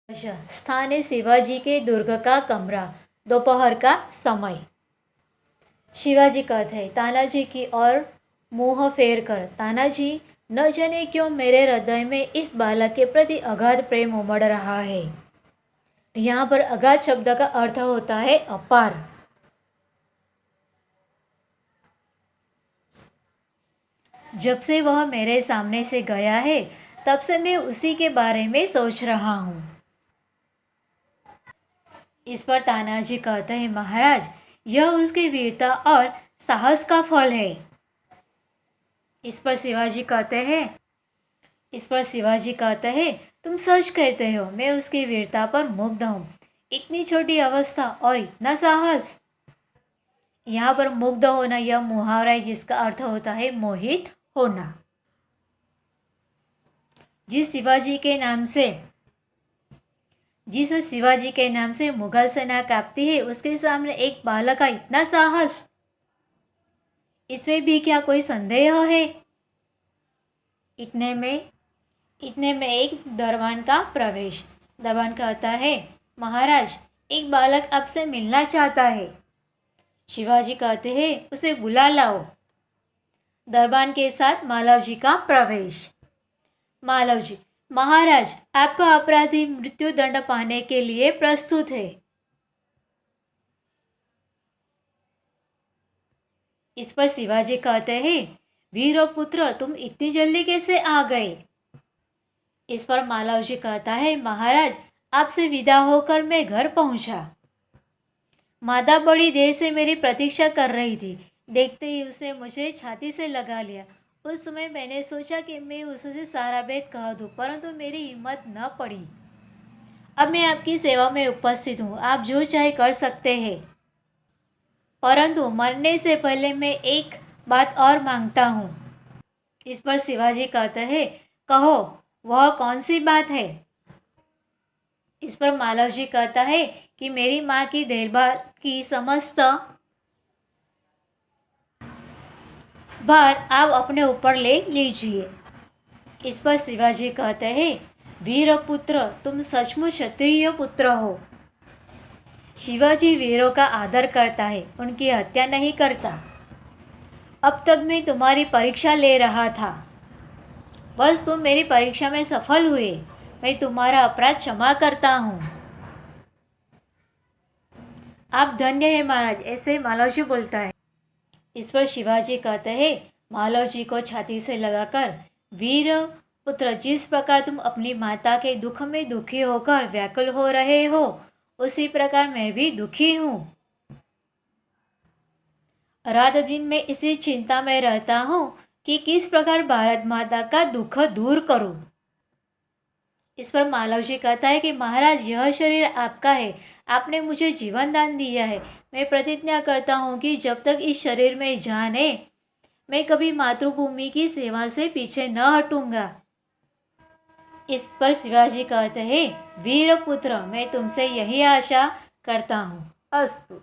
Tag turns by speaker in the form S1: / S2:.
S1: अच्छा, स्थान है शिवाजी के दुर्ग का कमरा, दोपहर का समय। शिवाजी कहते हैं तानाजी की ओर मुंह फेर कर, तानाजी, न जाने क्यों मेरे हृदय में इस बालक के प्रति अगाध प्रेम उमड़ रहा है। यहाँ पर अगाध शब्द का अर्थ होता है अपार। जब से वह मेरे सामने से गया है तब से मैं उसी के बारे में सोच रहा हूँ। इस पर तानाजी कहते हैं महाराज, यह उसकी वीरता और साहस का फल है। इस पर शिवाजी कहते हैं तुम सच कहते हो, मैं उसकी वीरता पर मुग्ध हूँ। इतनी छोटी अवस्था और इतना साहस। यहाँ पर मुग्ध होना यह मुहावरा है जिसका अर्थ होता है मोहित होना। जिस शिवाजी के नाम से मुगल सेना कांपती है, उसके सामने एक बालक का इतना साहस, इसमें भी क्या कोई संदेह है। इतने में एक दरबान का प्रवेश। दरबान कहता है महाराज, एक बालक आपसे मिलना चाहता है। शिवाजी कहते हैं उसे बुला लाओ। दरबान के साथ मालव जी का प्रवेश। मालव जी, महाराज, आपका अपराधी मृत्यु दंड पाने के लिए प्रस्तुत है। इस पर शिवाजी कहते हैं वीरो पुत्र, तुम इतनी जल्दी कैसे आ गए। इस पर मालव जी कहता है महाराज, आपसे विदा होकर मैं घर पहुंचा। मादा बड़ी देर से मेरी प्रतीक्षा कर रही थी। देखते ही उसने मुझे छाती से लगा लिया। उस समय मैंने सोचा कि मैं उससे सारा भेद कह दूं, परंतु मेरी हिम्मत न पड़ी। अब मैं आपकी सेवा में उपस्थित हूँ, आप जो चाहे कर सकते हैं, परंतु मरने से पहले मैं एक बात और मांगता हूँ। इस पर शिवाजी कहते हैं कहो, वह कौन सी बात है। इस पर मालव जी कहता है कि मेरी माँ की देखभाल की समस्त भार आप अपने ऊपर ले लीजिए। इस पर शिवाजी कहते हैं वीर पुत्र, तुम सचमुच क्षत्रिय पुत्र हो। शिवाजी वीरों का आदर करता है, उनकी हत्या नहीं करता। अब तक मैं तुम्हारी परीक्षा ले रहा था, बस तुम मेरी परीक्षा में सफल हुए। मैं तुम्हारा अपराध क्षमा करता हूँ। आप धन्य है महाराज, ऐसे मालव जी बोलता है। इस पर शिवाजी कहते हैं मालव जी को छाती से लगाकर, वीर पुत्र, जिस प्रकार तुम अपनी माता के दुख में दुखी होकर व्याकुल हो रहे हो, उसी प्रकार मैं भी दुखी हूँ। रात दिन मैं इसी चिंता में रहता हूँ कि किस प्रकार भारत माता का दुख दूर करूँ। इस पर मालव जी कहता है कि महाराज, यह शरीर आपका है, आपने मुझे जीवन दान दिया है। मैं प्रतिज्ञा करता हूँ कि जब तक इस शरीर में जान है, मैं कभी मातृभूमि की सेवा से पीछे न हटूंगा। इस पर शिवाजी कहते हैं वीर पुत्र, मैं तुमसे यही आशा करता हूँ। अस्तु।